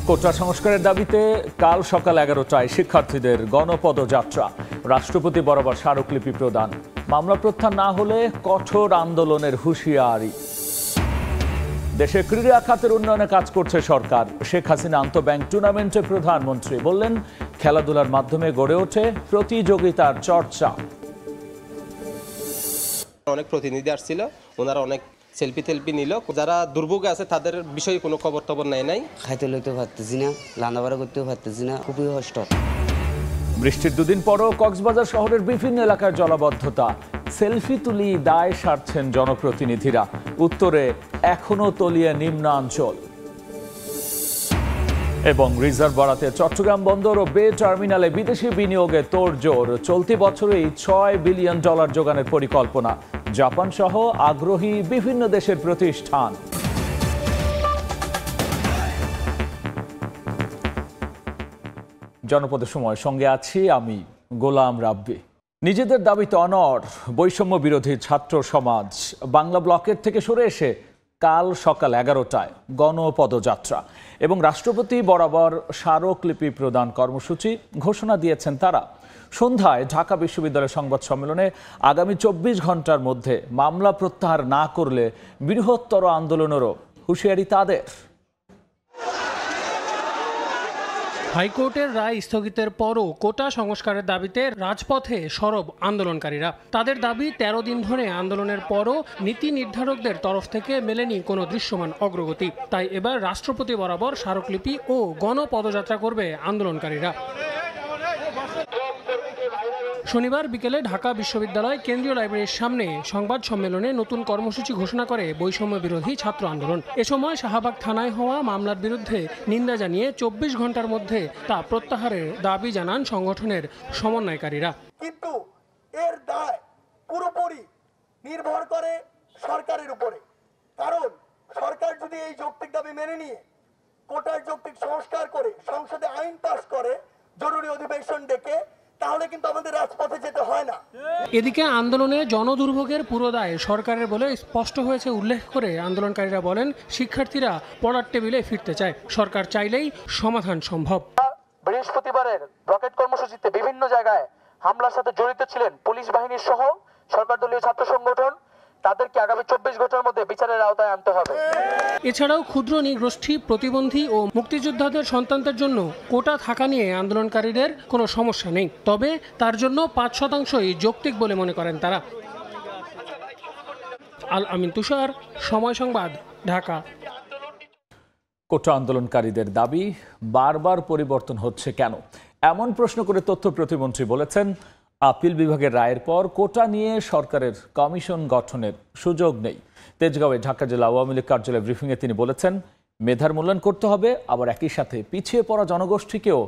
কোটা সংস্কারের দাবিতে কাল সকাল 11টায় শিক্ষার্থীদের গণপদযাত্রা, রাষ্ট্রপতি বরাবর স্মারকলিপি প্রদান। মামলা প্রত্যাহার না হলে কঠোর আন্দোলনের হুঁশিয়ারি। দেশে ক্রীড়া খাতের উন্নয়নে কাজ করছে সরকার। শেখ হাসিনা আন্তঃব্যাংক টুর্নামেন্টে প্রধানমন্ত্রী বললেন, খেলাধুলার মাধ্যমে গড়ে ওঠে প্রতিযোগিতার চর্চা। অনেক প্রতিনিধি আসছিল, ওনারা অনেক সেলফি নিল। যারা দুর্ভোগে আছে তাদের বিষয়ে কোনো খবর টবর নাই। খাইতে লইতেও পারতেছি না, রান্নাবাড়া করতেও পারতেছি না, খুবই কষ্ট। বৃষ্টির দুদিন পরও কক্সবাজার শহরের বিভিন্ন এলাকার জলাবদ্ধতা। সেলফি তুলি দায় সারছেন জনপ্রতিনিধিরা। উত্তরে এখনো তলিয়ে নিম্নাঞ্চল। এবং রিজার্ভ বাড়াতে চট্টগ্রাম বন্দর ও বে টার্মিনালে বিদেশি বিনিয়োগে তোড়জোড়। চলতি বছরেই $6 বিলিয়ন যোগানের পরিকল্পনা। জাপান সহ আগ্রহী বিভিন্ন দেশের প্রতিষ্ঠান। জনপদের সময় সঙ্গে আছি আমি গোলাম রাব্বি। নিজেদের দাবিতে অনড় বৈষম্য বিরোধী ছাত্র সমাজ বাংলা ব্লকের থেকে সরে এসে কাল সকাল 11টায় গণপদযাত্রা এবং রাষ্ট্রপতি বরাবর স্মারকলিপি প্রদান কর্মসূচি ঘোষণা দিয়েছেন তারা। সন্ধ্যায় ঢাকা বিশ্ববিদ্যালয়ের সংবাদ সম্মেলনে আগামী 24 ঘন্টার মধ্যে মামলা প্রত্যাহার না করলে বৃহত্তর আন্দোলনেরও হুঁশিয়ারি তাদের। হাইকোর্টের রায় স্থগিতের পরও কোটা সংস্কারের দাবিতে রাজপথে সরব আন্দোলনকারীরা। তাদের দাবি 13 দিন ধরে আন্দোলনের পরও নীতি নির্ধারকদের তরফ থেকে মেলেনি কোনো দৃশ্যমান অগ্রগতি। তাই এবার রাষ্ট্রপতি বরাবর স্মারকলিপি ও গণপদযাত্রা করবে আন্দোলনকারীরা। শনিবার বিকেলে ঢাকা বিশ্ববিদ্যালয় কেন্দ্রীয় লাইব্রেরির সামনে সংবাদ সম্মেলনে নতুন কর্মসূচি ঘোষণা করে বৈষম্য বিরোধী ছাত্র আন্দোলন। এ সময় শাহবাগ থানায় হওয়া মামলার বিরুদ্ধে নিন্দা জানিয়ে 24 ঘন্টার মধ্যে তা প্রত্যাহারের দাবি জানান সংগঠনের সমন্বয়কারীরা। কিন্তু এর দায় পুরোপুরি নির্ভর করে সরকারের উপরে, কারণ সরকার যদি এই যৌক্তিক দাবি মেনে নিয়ে কোটার যৌক্তিক সংস্কার করে সংসদে আইন পাস করে জরুরি অধিবেশন ডেকে, তাহলে কিন্তু আমাদের রাজপথে যেতে হয় না। এদিকে আন্দোলনে জনদুর্ভোগের পুরো দায় সরকারের বলে স্পষ্ট হয়েছে উল্লেখ করে আন্দোলনকারীরা বলেন, শিক্ষার্থীরা পড়ার টেবিলে ফিরতে চায়, সরকার চাইলেই সমাধান সম্ভব। বৃহস্পতিবারের রকেট কর্মসূচিতে বিভিন্ন জায়গায় হামলার সাথে জড়িত ছিলেন পুলিশ বাহিনীর সহ সরকার দলীয় ছাত্র সংগঠন। তাদেরকে আগামী 24 ঘন্টার মধ্যে বিচারের আওতায় আনতে হবে। এছাড়াও ক্ষুদ্র নৃগোষ্ঠী, প্রতিবন্ধী ও মুক্তিযোদ্ধাদের সন্তানদের জন্য কোটা থাকা নিয়ে আন্দোলনকারীদের কোনো সমস্যা নেই, তবে তার জন্য 5%ই যৌক্তিক বলে মনে করেন তারা। আল আমিন তুষার, সময় সংবাদ, ঢাকা। কোটা আন্দোলনকারীদের দাবি বারবার পরিবর্তন হচ্ছে কেন, এমন প্রশ্ন করে তথ্য প্রতিমন্ত্রী বলেছেন, আপিল বিভাগের রায়ের পর কোটা নিয়ে সরকারের কমিশন গঠনের সুযোগ নেই। তেজগাঁওয়ে ঢাকা জেলা আওয়ামী লীগ কার্যালয়ে ব্রিফিংয়ে তিনি বলেছেন, মেধার মূল্যায়ন করতে হবে, আবার একই সাথে পিছিয়ে পড়া জনগোষ্ঠীকেও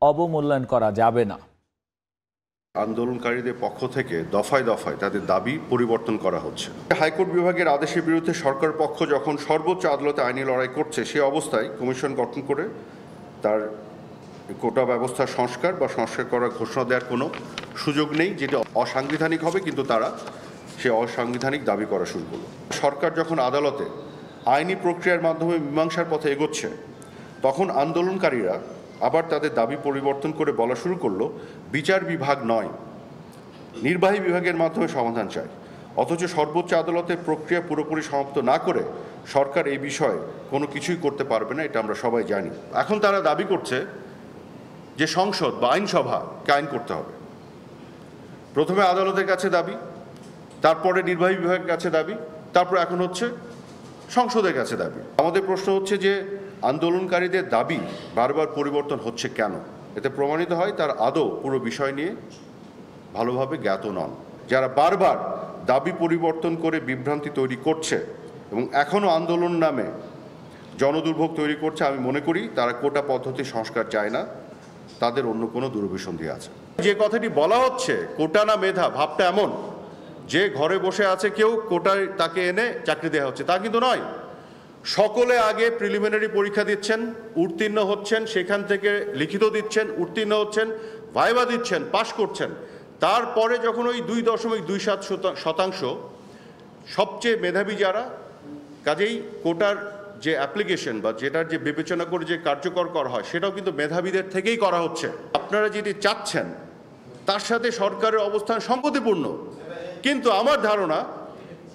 অবমূল্যায়ন করা যাবে না। আন্দোলনকারীদের পক্ষ থেকে দফায় দফায় তাদের দাবি পরিবর্তন করা হচ্ছে। হাইকোর্ট বিভাগের আদেশের বিরুদ্ধে সরকার পক্ষ যখন সর্বোচ্চ আদালতে আইনি লড়াই করছে, সে অবস্থায় কমিশন গঠন করে তার কোটা ব্যবস্থার সংস্কার বা সংস্কার করার ঘোষণা দেওয়ার কোনো সুযোগ নেই, যেটা অসাংবিধানিক হবে। কিন্তু তারা সে অসাংবিধানিক দাবি করা শুরু করলো। সরকার যখন আদালতে আইনি প্রক্রিয়ার মাধ্যমে মীমাংসার পথে এগোচ্ছে, তখন আন্দোলনকারীরা আবার তাদের দাবি পরিবর্তন করে বলা শুরু করলো, বিচার বিভাগ নয়, নির্বাহী বিভাগের মাধ্যমে সমাধান চাই। অথচ সর্বোচ্চ আদালতের প্রক্রিয়া পুরোপুরি সমাপ্ত না করে সরকার এই বিষয়ে কোনো কিছুই করতে পারবে না, এটা আমরা সবাই জানি। এখন তারা দাবি করছে যে সংসদ বা আইনসভাকে আইন করতে হবে। প্রথমে আদালতের কাছে দাবি, তারপরে নির্বাহী বিভাগের কাছে দাবি, তারপর এখন হচ্ছে সংসদের কাছে দাবি। আমাদের প্রশ্ন হচ্ছে যে আন্দোলনকারীদের দাবি বারবার পরিবর্তন হচ্ছে কেন? এতে প্রমাণিত হয় তার আদৌ পুরো বিষয় নিয়ে ভালোভাবে জ্ঞাত নন। যারা বারবার দাবি পরিবর্তন করে বিভ্রান্তি তৈরি করছে এবং এখনও আন্দোলন নামে জনদুর্ভোগ তৈরি করছে, আমি মনে করি তারা কোটা পদ্ধতি সংস্কার চায় না, তাদের অন্য কোনো দুরভিসন্ধি আছে। যে কথাটি বলা হচ্ছে কোটা না মেধা, ভাবটা এমন যে ঘরে বসে আছে কেউ, কোটায় তাকে এনে চাকরি দেওয়া হচ্ছে, তা কিন্তু নয়। সকলে আগে প্রিলিমিনারি পরীক্ষা দিচ্ছেন, উত্তীর্ণ হচ্ছেন, সেখান থেকে লিখিত দিচ্ছেন, উত্তীর্ণ হচ্ছেন, ভাইবা দিচ্ছেন, পাশ করছেন। তারপরে যখন ওই 2.27% সবচেয়ে মেধাবী যারা, কাজেই কোটার যে অ্যাপ্লিকেশন বা যেটার যে বিবেচনা করে যে কার্যকর করা হয় সেটাও কিন্তু মেধাবীদের থেকেই করা হচ্ছে। আপনারা যেটি চাচ্ছেন তার সাথে সরকারের অবস্থান সঙ্গতিপূর্ণ, কিন্তু আমার ধারণা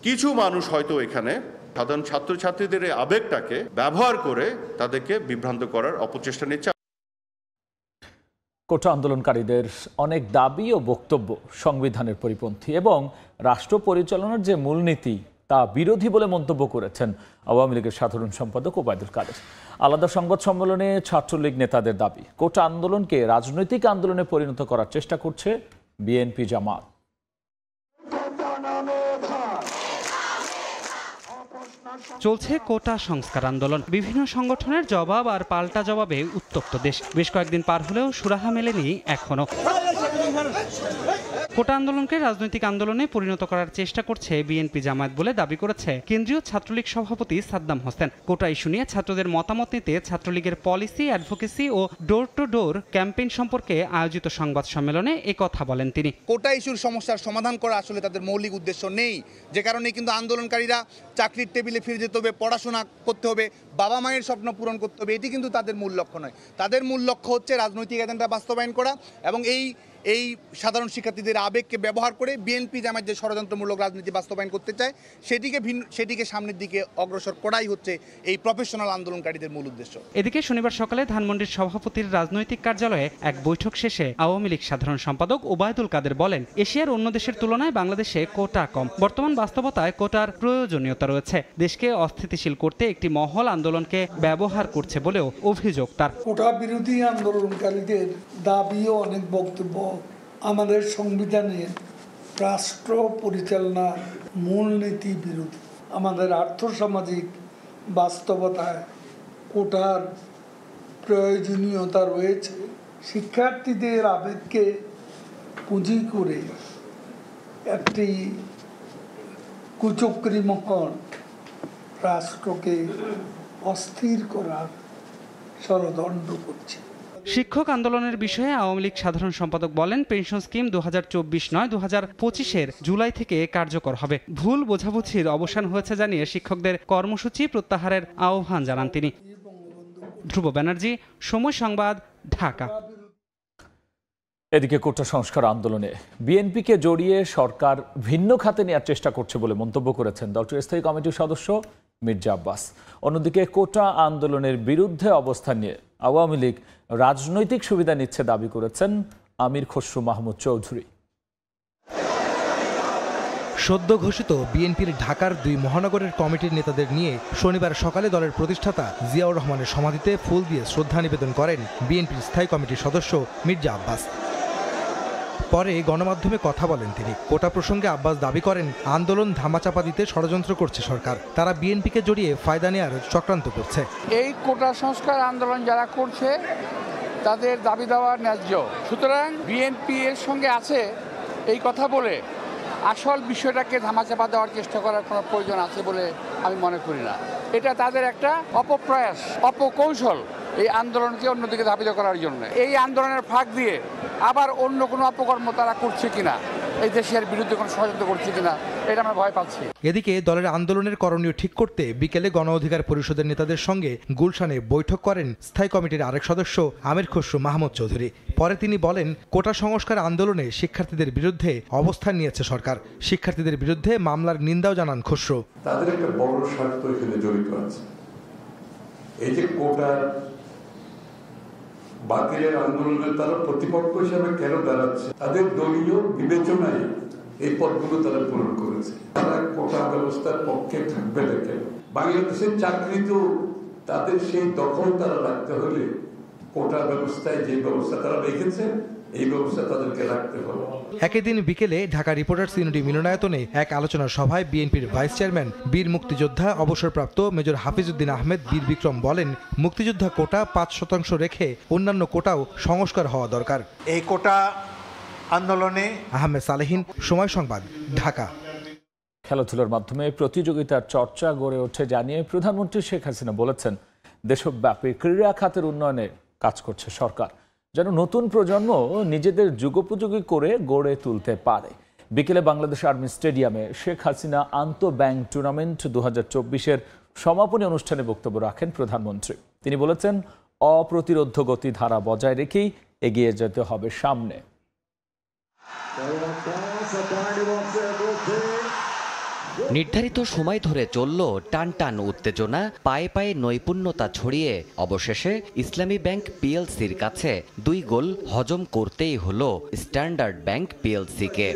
কিছু মানুষ হয়তো এখানে সাধারণ ছাত্রছাত্রীদের এই আবেগটাকে ব্যবহার করে তাদেরকে বিভ্রান্ত করার অপচেষ্টা নিচ্ছে। কোটা আন্দোলনকারীদের অনেক দাবি ও বক্তব্য সংবিধানের পরিপন্থী এবং রাষ্ট্র পরিচালনার যে মূলনীতি তা বিরোধী বলে মন্তব্য করেছেন আওয়ামী লীগের সাধারণ সম্পাদক ওবায়দুল কাদের। আলাদা সংবাদ সম্মেলনে ছাত্রলীগ নেতাদের দাবি, কোটা আন্দোলনকে রাজনৈতিক আন্দোলনে পরিণত করার চেষ্টা করছে বিএনপি জামাত। চলছে কোটা সংস্কার আন্দোলন। বিভিন্ন সংগঠনের জবাব আর পাল্টা জবাবে উত্তপ্ত দেশ। বেশ কয়েকদিন পার হলেও সুরাহা মেলেনি এখনো। কোটা আন্দোলনকে রাজনৈতিক আন্দোলনে পরিণত করার চেষ্টা করছে বিএনপি জামায়াত বলে দাবি করেছে কেন্দ্রীয় ছাত্রলীগ সভাপতি সাদ্দাম হোসেন। কোটা ইস্যু নিয়ে ছাত্রদের মতামত নিতে ছাত্রলীগের পলিসি, অ্যাডভোকেসি ও ডোর টু ডোর ক্যাম্পেইন সম্পর্কে আয়োজিত সংবাদ সম্মেলনে কথা বলেন তিনি। কোটা ইস্যুর সমস্যার সমাধান করা আসলে তাদের মৌলিক উদ্দেশ্য নেই, যে কারণে কিন্তু আন্দোলনকারীরা চাকরির টেবিলে ফিরে যেতে হবে, পড়াশোনা করতে হবে, বাবা মায়ের স্বপ্ন পূরণ করতে হবে, এটি কিন্তু তাদের মূল লক্ষ্য নয়। তাদের মূল লক্ষ্য হচ্ছে রাজনৈতিক এজেন্ডা বাস্তবায়ন করা এবং এই সাধারণ শিক্ষার্থীদের আবেগকে ব্যবহার করে বিএনপি জামায়াত যে ষড়যন্ত্রমূলক রাজনীতি বাস্তবায়ন করতে চায় সেটিকে সামনের দিকে অগ্রসর করাই হচ্ছে এই প্রফেশনাল আন্দোলনকারীদের মূল উদ্দেশ্য। এদিকে শনিবার সকালে ধানমন্ডির সভাপতির রাজনৈতিক কার্যালয়ে এক বৈঠক শেষে আওয়ামী লীগ সাধারণ সম্পাদক ওবায়দুল কাদের বলেন, এশিয়ার অন্য দেশের তুলনায় বাংলাদেশে কোটা কম। বর্তমান বাস্তবতায় কোটার প্রয়োজনীয়তা রয়েছে। দেশকে অস্থিতিশীল করতে একটি মহল আন্দোলনকে ব্যবহার করছে বলেও অভিযোগ তার। কোটা বিরোধী আন্দোলনকারীদের দাবি ও অনেক বক্তব্য আমাদের সংবিধানের রাষ্ট্র পরিচালনার মূলনীতি বিরোধী। আমাদের আর্থসামাজিক বাস্তবতায় কোটার প্রয়োজনীয়তা রয়েছে। শিক্ষার্থীদের আবেগকে পুঁজি করে একটি কুচক্রী মহল রাষ্ট্রকে অস্থির করার ষড়যন্ত্র করছে। শিক্ষক আন্দোলনের বিষয়ে আওয়ামী লীগ সাধারণ সম্পাদক বলেন, পেনশন স্কিম 2024 নয় 2025-এর জুলাই থেকে কার্যকর হবে। ভুল বোঝাবুঝির অবসান হয়েছে জানিয়ে শিক্ষকদের কর্মসূচি প্রত্যাহারের আহ্বান জানান তিনি। ধ্রুব ব্যানার্জি, সময় সংবাদ, ঢাকা। এদিকে কোটা সংস্কার আন্দোলনে বিএনপিকে জড়িয়ে সরকার ভিন্ন খাতে নেওয়ার চেষ্টা করছে বলে মন্তব্য করেছেন দলটির স্থায়ী কমিটির সদস্য মির্জা আব্বাস। অন্যদিকে কোটা আন্দোলনের বিরুদ্ধে অবস্থান নিয়ে আওয়ামী লীগ রাজনৈতিক সুবিধা নিচ্ছে দাবি করেছেন আমির খসরু মাহমুদ চৌধুরী। সদ্য ঘোষিত বিএনপির ঢাকার 2 মহানগরের কমিটির নেতাদের নিয়ে শনিবার সকালে দলের প্রতিষ্ঠাতা জিয়াউর রহমানের সমাধিতে ফুল দিয়ে শ্রদ্ধা নিবেদন করেন বিএনপির স্থায়ী কমিটির সদস্য মির্জা আব্বাস। পরে গণমাধ্যমে কথা বলেন তিনি। কোটা প্রসঙ্গে আব্বাস দাবি করেন, আন্দোলন ধামাচাপা দিতে ষড়যন্ত্র করছে সরকার। তারা বিএনপিকে জড়িয়ে ফায়দা নেওয়ার চক্রান্ত করছে। এই কোটা সংস্কার আন্দোলন যারা করছে তাদের দাবি দেওয়া ন্যায্য, সুতরাং বিএনপি এর সঙ্গে আছে এই কথা বলে আসল বিষয়টাকে ধামাচাপা দেওয়ার চেষ্টা করার কোনো প্রয়োজন আছে বলে আমি মনে করি না। এটা তাদের একটা অপপ্রয়াস, অপকৌশল এই আন্দোলনকে অন্যদিকে ধাবিত করার জন্য। এই আন্দোলনের ফাঁক দিয়ে আবার অন্য কোনো অপকর্ম তারা করছে কিনা, এই দেশের বিরুদ্ধে কোনো ষড়যন্ত্র করছে কিনা, এটা আমরা ভয় পাচ্ছি। এদিকে দলের আন্দোলনের করণীয় ঠিক করতে বিকেলে গণ অধিকার পরিষদের নেতাদের সঙ্গে গুলশানে বৈঠক করেন স্থায়ী কমিটির আরেক সদস্য আমির খসরু মাহমুদ চৌধুরী। পরে তিনি বলেন, কোটা সংস্কার আন্দোলনে শিক্ষার্থীদের বিরুদ্ধে অবস্থান নিয়েছে সরকার। শিক্ষার্থীদের বিরুদ্ধে মামলার নিন্দাও জানান খসরু। তাদের একটা বড় স্বার্থ এখানে জড়িত আছে। এই যে কোটার বাতিলের আন্দোলনে তারা প্রতিপক্ষ হিসাবে কেন দাঁড়াচ্ছে, তাদের দলীয় বিবেচনায় এই পদগুলো তারা পূরণ করেছে। তারা কোটা ব্যবস্থার পক্ষে থাকবে না কেন? বাংলাদেশের চাকরি তো তাদের সেই দখল তারা রাখতে হলে কোটা ব্যবস্থায় যে ব্যবস্থা তারা রেখেছে এই ব্যবস্থা তাদেরকে রাখতে হবে। একই দিন বিকেলে ঢাকা রিপোর্টার্স ইউনিটি মিলনায়তনে এক আলোচনা সভায় বিএনপির ভাইস চেয়ারম্যান বীর মুক্তিযোদ্ধা অবসরপ্রাপ্ত মেজর হাফিজউদ্দিন আহমেদ বীর বিক্রম বলেন, মুক্তিযোদ্ধা কোটা 5% রেখে অন্যান্য কোটাও সংস্কার হওয়া দরকার। এই কোটা আন্দোলনে আহমেদ সালেহিন, সময় সংবাদ, ঢাকা। খেলাধুলার মাধ্যমে প্রতিযোগিতার চর্চা গড়ে ওঠে জানিয়ে প্রধানমন্ত্রী শেখ হাসিনা বলেছেন, দেশব্যাপী ক্রীড়া খাতের উন্নয়নে কাজ করছে সরকার, যেন নতুন প্রজন্ম নিজেদের যুগোপযোগী করে গড়ে তুলতে পারে। বিকেলে বাংলাদেশ আর্মি স্টেডিয়ামে শেখ হাসিনা আন্তঃব্যাংক টুর্নামেন্ট 2024-এর সমাপনী অনুষ্ঠানে বক্তব্য রাখেন প্রধানমন্ত্রী। তিনি বলেছেন, অপ্রতিরোধ্য গতি ধারা বজায় রেখেই এগিয়ে যেতে হবে সামনে। নির্ধারিত সময় ধরে চলল টান টান উত্তেজনা, পায়ে পায়ে নৈপুণ্যতা ছড়িয়ে অবশেষে ইসলামী ব্যাংক পিএলসির কাছে 2 গোল হজম করতেই হলো স্ট্যান্ডার্ড ব্যাংক পিএলসিকে।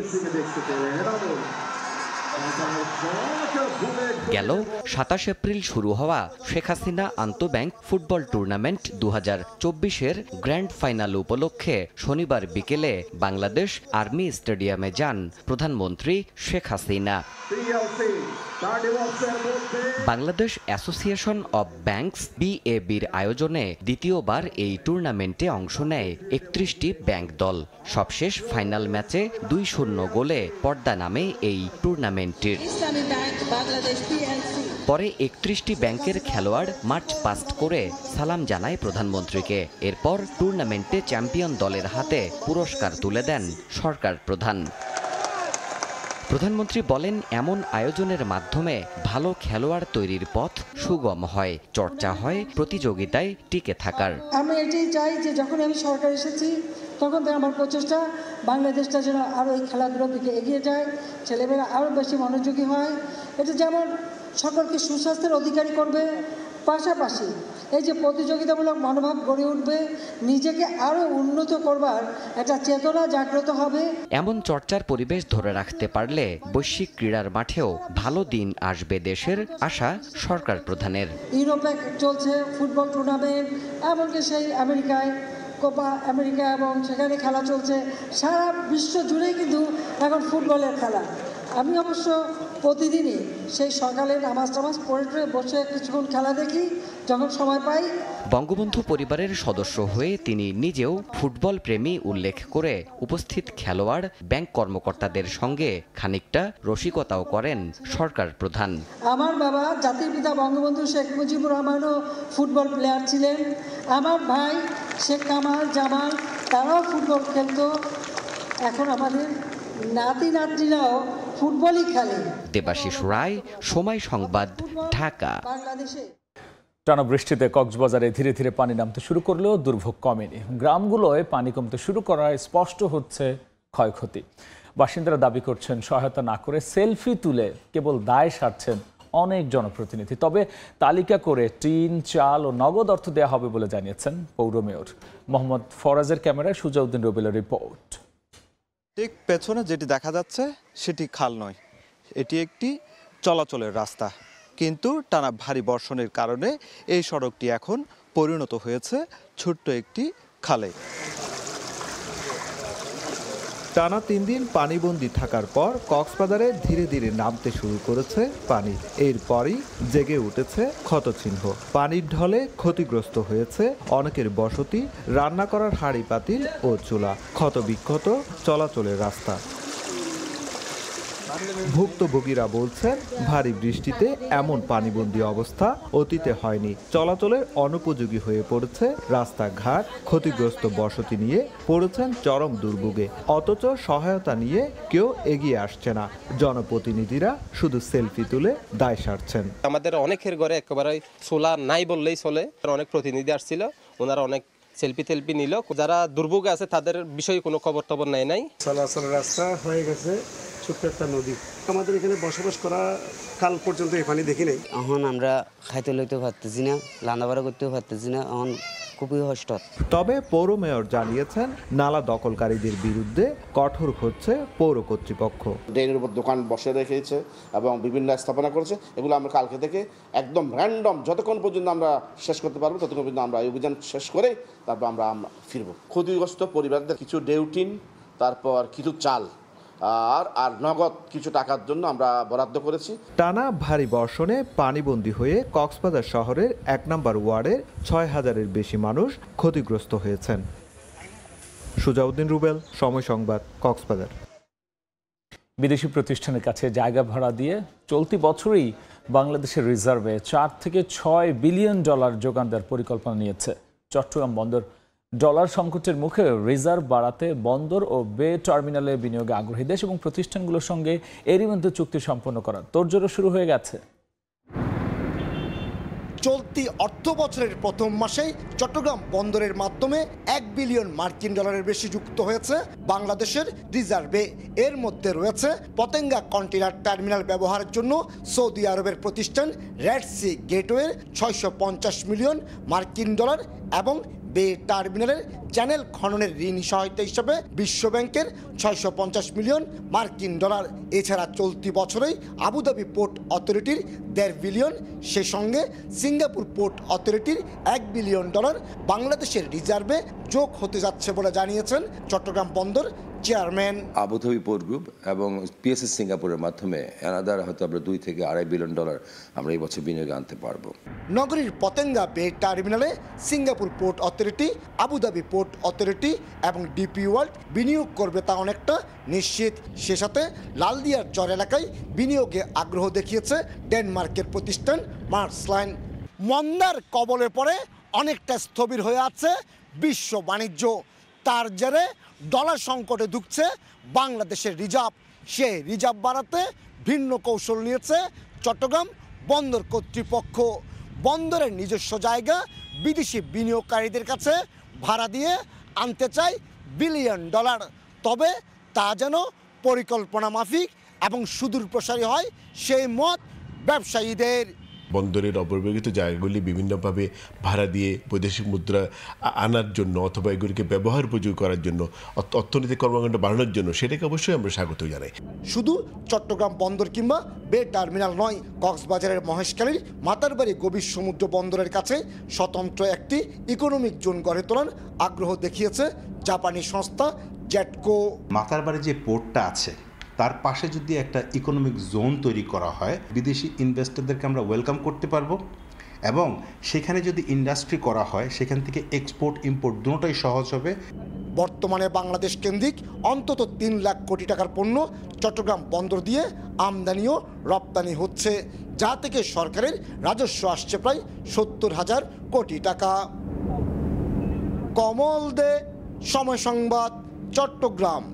গেল 27 এপ্রিল শুরু হওয়া শেখ হাসিনা আন্তঃব্যাংক ফুটবল টুর্নামেন্ট 2024-এর গ্র্যান্ড ফাইনাল উপলক্ষে শনিবার বিকেলে বাংলাদেশ আর্মি স্টেডিয়ামে যান প্রধানমন্ত্রী Sheikh Hasina. Bangladesh association of banks BABর আয়োজনে দ্বিতীয়বার এই টুর্নামেন্টে অংশ নেয় 31টি ব্যাংক দল। সবশেষ ফাইনাল ম্যাচে 2-0 গোলে পর্দা নামে এই টুর্নামেন্টের। পরে 31টি ব্যাংকের খেলোয়াড় মার্চ পাস্ট করে সালাম জানায় প্রধানমন্ত্রীকে। এরপর টুর্নামেন্টে চ্যাম্পিয়ন দলের হাতে পুরস্কার তুলে দেন সরকার প্রধান। প্রধানমন্ত্রী বলেন, এমন আয়োজনের মাধ্যমে ভালো খেলোয়াড় তৈরির পথ সুগম হয়, চর্চা হয় প্রতিযোগিতায় টিকে থাকার। আমি এটাই চাই যে যখন আমি সরকার এসেছি তখন থেকে আমার প্রচেষ্টা বাংলাদেশটা যেন আরও এই খেলাধুলার দিকে এগিয়ে যায়, ছেলেমেয়েরা আরও বেশি মনোযোগী হয়। এটা যেমন সকলকে সুস্বাস্থ্যের অধিকারী করবে, পাশাপাশি এই যে প্রতিযোগিতামূলক মনোভাব গড়ে উঠবে, নিজেকে আরও উন্নত করবার একটা চেতনা জাগ্রত হবে। এমন চর্চার পরিবেশ ধরে রাখতে পারলে বৈশ্বিক ক্রীড়ার মাঠেও ভালো দিন আসবে দেশের, আশা সরকার প্রধানের। ইউরোপে চলছে ফুটবল টুর্নামেন্ট, এমনকি সেই আমেরিকায় কোপা আমেরিকা, এবং সেখানে খেলা চলছে। সারা বিশ্ব জুড়েই কিন্তু এখন ফুটবলের খেলা। আমি অবশ্য প্রতিদিনই সেই সকালে নামাজ পড়ে বসে কিছুক্ষণ খেলা দেখি যখন সময় পাই। বঙ্গবন্ধু পরিবারের সদস্য হয়ে তিনি নিজেও ফুটবল প্রেমী উল্লেখ করে উপস্থিত খেলোয়াড়, ব্যাংক কর্মকর্তাদের সঙ্গে খানিকটা রসিকতাও করেন সরকার প্রধান। আমার বাবা জাতির পিতা বঙ্গবন্ধু শেখ মুজিবুর রহমানও ফুটবল প্লেয়ার ছিলেন। আমার ভাই শেখ কামাল, জামাল, তারাও ফুটবল খেলতো। এখন আমাদের নাতি নাতনিরাও ফুটবলই খেলে। দেবাশিস রায়, সময় সংবাদ, ঢাকা। টানা বৃষ্টিতে কক্সবাজারে ধীরে ধীরে পানি নামতে শুরু করলেও দুর্ভোগ কমেনি। গ্রামগুলোয় পানি কমতে শুরু করায় স্পষ্ট হচ্ছে ক্ষয়ক্ষতি। বাসিন্দারা দাবি করছেন, সহায়তা না করে সেলফি তুলে কেবল দায় সারছেন অনেক জনপ্রতিনিধি। তবে তালিকা করে টিন, চাল ও নগদ অর্থ দেওয়া হবে বলে জানিয়েছেন পৌর মেয়র। মোহাম্মদ ফরাজের ক্যামেরায় সুজাউদ্দিন রবিলের রিপোর্ট। ঠিক পেছনে যেটি দেখা যাচ্ছে সেটি খাল নয়, এটি একটি চলাচলের রাস্তা। কিন্তু টানা ভারী বর্ষণের কারণে এই সড়কটি এখন পরিণত হয়েছে ছোট্ট একটি খালে। টানা 3 দিন পানিবন্দী থাকার পর কক্সবাজারে ধীরে ধীরে নামতে শুরু করেছে পানি। এরপরই জেগে উঠেছে ক্ষতচিহ্ন। পানির ঢলে ক্ষতিগ্রস্ত হয়েছে অনেকের বসতি, রান্না করার হাঁড়ি পাতিল ও চুলা, ক্ষতবিক্ষত চলাচলের রাস্তা। ভুক্তভোগীরা বলছেন, ভারী বৃষ্টিতে এমন পানিবন্দী অবস্থা অতীতে হয়নি। চলাচলের অনুপযোগী হয়ে পড়েছে রাস্তাঘাট, ক্ষতিগ্রস্ত বসতি নিয়ে পড়েছেন চরম দুর্ভোগে। অথচ সহায়তা নিয়ে কেউ এগিয়ে আসছে না। জনপ্রতিনিধিরা শুধু সেলফি তুলে দায় সারছেন। আমাদের অনেকের ঘরে একেবারে সোলার নাই বললেই চলে। অনেক প্রতিনিধি আসছিল, ওনারা অনেক সেলফি নিল। যারা দুর্ভোগে আছে তাদের বিষয়ে কোনো খবর নেয় নাই। চলাচল রাস্তা হয়ে গেছে ছোট্ট একটা নদী। আমাদের এখানে বসবাস করা কাল পর্যন্ত এই পানি দেখি নাই। এখন আমরা খাইতে লইতে পারতেছি না, রান্নাবাড়া করতেও পারতেছি না, এখন খুবই কষ্ট। তবে পৌর মেয়র জানিয়েছেন, নালা দখলকারীদের বিরুদ্ধে কঠোর হচ্ছে পৌর কর্তৃপক্ষ। ড্রেনের উপর দোকান বসে রেখেছে এবং বিভিন্ন স্থাপনা করেছে। এগুলো আমরা কালকে থেকে একদম র্যান্ডম যতক্ষণ পর্যন্ত আমরা শেষ করতে পারবো ততক্ষণ পর্যন্ত আমরা এই অভিযান শেষ করে তারপর আমরা ফিরবো। ক্ষতিগ্রস্ত পরিবারদের কিছু ডেউটিন, তারপর কিছু চাল আর নগদ কিছু টাকার জন্য আমরা বরাদ্দ করেছি। টানা ভারী বর্ষণে পানিবন্দী হয়ে কক্সবাজার শহরের 1 নম্বর ওয়ার্ডের 6000-এর বেশি মানুষ ক্ষতিগ্রস্ত হয়েছেন। সুজাউদ্দিন রুবেল, সময় সংবাদ, কক্সবাজার। বিদেশি প্রতিষ্ঠানের কাছে জায়গা ভাড়া দিয়ে চলতি বছরই বাংলাদেশের রিজার্ভে 4 থেকে 6 বিলিয়ন ডলার যোগান দেওয়ার পরিকল্পনা নিয়েছে চট্টগ্রাম বন্দর। ডলার সংকটের মুখে রিজার্ভ বাড়াতে বন্দর ও বে টার্মিনালে বিনিয়োগে আগ্রহী দেশ এবং প্রতিষ্ঠানগুলোর সঙ্গে এরই মধ্যে চুক্তি সম্পন্ন করার তোড়জোড় শুরু হয়ে গেছে। চলতি অর্থ বছরের প্রথম মাসেই চট্টগ্রাম বন্দরের মাধ্যমে 1 বিলিয়ন মার্কিন ডলারের বেশি যুক্ত হয়েছে বাংলাদেশের রিজার্ভে। এর মধ্যে রয়েছে পতেঙ্গা কন্টেইনার টার্মিনাল ব্যবহারের জন্য সৌদি আরবের প্রতিষ্ঠান রেড সি গেটওয়ের 650 মিলিয়ন মার্কিন ডলার এবং বে টার্মিনালের চ্যানেল খননের ঋণ সহায়তা হিসেবে বিশ্বব্যাংকের 650 মিলিয়ন মার্কিন ডলার। এছাড়া চলতি বছরেই আবুধাবি পোর্ট অথরিটির 1.5 বিলিয়ন, সে সঙ্গে সিঙ্গাপুর পোর্ট অথরিটির 1 বিলিয়ন ডলার বাংলাদেশের রিজার্ভে যোগ হতে যাচ্ছে বলে জানিয়েছেন চট্টগ্রাম বন্দর চেয়ারম্যান। আবুধাবি পোর্ট গ্রুপ এবং পিএসএস সিঙ্গাপুরের মাধ্যমে অ্যানাদার হয়তো আমরা 2 থেকে 2.5 বিলিয়ন ডলার আমরা এই বছর বিনিয়োগে আনতে পারবো। নগরীর পতেঙ্গা বে টার্মিনালে Singapore port authority, Abu Dhabi port authority এবং ডিপি ওয়ার্ল্ড বিনিয়োগ করবে তা অনেকটা নিশ্চিত। সে সাথে লালদিয়ার চর এলাকায় বিনিয়োগে আগ্রহ দেখিয়েছে ডেনমার্কের প্রতিষ্ঠান মার্সলাইন। মন্দার কবলে পড়ে অনেকটা স্থবির হয়ে আছে বিশ্ব বাণিজ্য। তার জেরে ডলার সংকটে ঢুকছে বাংলাদেশের রিজার্ভ। সে রিজার্ভ বাড়াতে ভিন্ন কৌশল নিয়েছে চট্টগ্রাম বন্দর কর্তৃপক্ষ। বন্দরের নিজস্ব জায়গা বিদেশি বিনিয়োগকারীদের কাছে ভাড়া দিয়ে আনতে চায় বিলিয়ন ডলার। তবে তা যেন পরিকল্পনা মাফিক এবং সুদূর প্রসারী হয় সেই মত ব্যবসায়ীদের। বন্দরের অপব্যবহৃত জায়গাগুলি বিভিন্নভাবে ভাড়া দিয়ে বৈদেশিক মুদ্রা আনার জন্য অথবা এগুলিকে ব্যবহার উপযোগী করার জন্য, অর্থনৈতিক কর্মকাণ্ড বাড়ানোর জন্য, সেটাকে অবশ্যই আমরা স্বাগত জানাই। শুধু চট্টগ্রাম বন্দর কিংবা বে টার্মিনাল নয়, কক্সবাজারের মহেশখালীর মাতারবাড়ি গভীর সমুদ্র বন্দরের কাছে স্বতন্ত্র একটি ইকোনমিক জোন গড়ে তোলার আগ্রহ দেখিয়েছে জাপানি সংস্থা জেটকো। মাতারবাড়ি যে পোর্টটা আছে তার পাশে যদি একটা ইকোনমিক জোন তৈরি করা হয়, বিদেশি ইনভেস্টরদেরকে আমরা ওয়েলকাম করতে পারবো এবং সেখানে যদি ইন্ডাস্ট্রি করা হয় সেখান থেকে এক্সপোর্ট ইম্পোর্ট দুটোই সহজ হবে। বর্তমানে বাংলাদেশ কেন্দ্রিক অন্তত 3 লাখ কোটি টাকার পণ্য চট্টগ্রাম বন্দর দিয়ে আমদানি ও রপ্তানি হচ্ছে, যা থেকে সরকারের রাজস্ব আসছে প্রায় 70,000 কোটি টাকা। কমল দে, সময় সংবাদ, চট্টগ্রাম।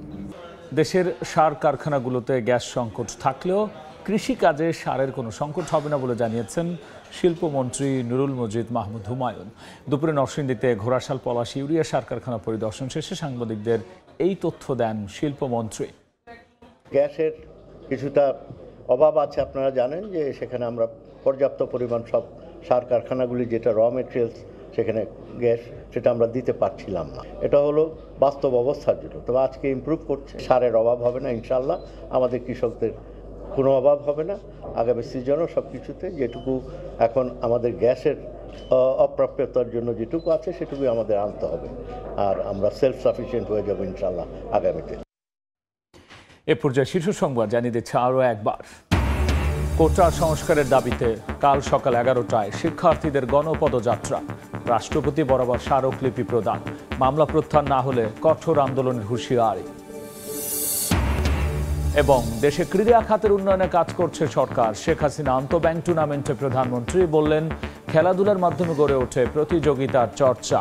দেশের সার কারখানাগুলোতে গ্যাস সংকট থাকলেও কৃষিকাজে সারের কোনো সংকট হবে না বলে জানিয়েছেন শিল্পমন্ত্রী নুরুল মজিদ মাহমুদ হুমায়ুন। দুপুরে নরসিংদীতে ঘোড়াশাল পলাশ ইউরিয়া সার কারখানা পরিদর্শন শেষে সাংবাদিকদের এই তথ্য দেন শিল্পমন্ত্রী। গ্যাসের কিছুটা অভাব আছে, আপনারা জানেন যে সেখানে আমরা পর্যাপ্ত পরিমাণ সব সার কারখানাগুলি যেটা র মেটেরিয়ালস সেখানে গ্যাস সেটা আমরা দিতে পারছিলাম না। এটা হলো বাস্তব অবস্থার জন্য। তবে আজকে ইমপ্রুভ করছে, সারের অভাব হবে না ইনশাল্লাহ, আমাদের কৃষকদের কোনো অভাব হবে না আগামী সিজনও সব কিছুতে। যেটুকু এখন আমাদের গ্যাসের অপ্রাপ্যতার জন্য যেটুকু আছে সেটুকু আমাদের আনতে হবে, আর আমরা সেলফ সাফিসিয়েন্ট হয়ে যাব ইনশাল্লাহ আগামীতে। এ পর্যায়ে শীর্ষ সংবাদ জানিয়ে দিচ্ছে আরও একবার। কোটা সংস্কারের দাবিতে কাল সকাল 11টায় শিক্ষার্থীদের গণপদযাত্রা, রাষ্ট্রপতি বরাবর স্মারকলিপি প্রদান, মামলা প্রত্যাহার না হলে কঠোর আন্দোলনের হুঁশিয়ারি। এবং দেশে ক্রীড়া খাতের উন্নয়নে কাজ করছে সরকার। শেখ হাসিনা আন্তঃব্যাংক টুর্নামেন্টে প্রধানমন্ত্রী বললেন, খেলাধুলার মাধ্যমে গড়ে ওঠে প্রতিযোগিতার চর্চা।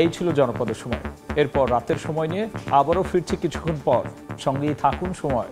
এই ছিল জনপদের সময়। এরপর রাতের সময় নিয়ে আবারও ফিরছি কিছুক্ষণ পর। সঙ্গেই থাকুন সময়।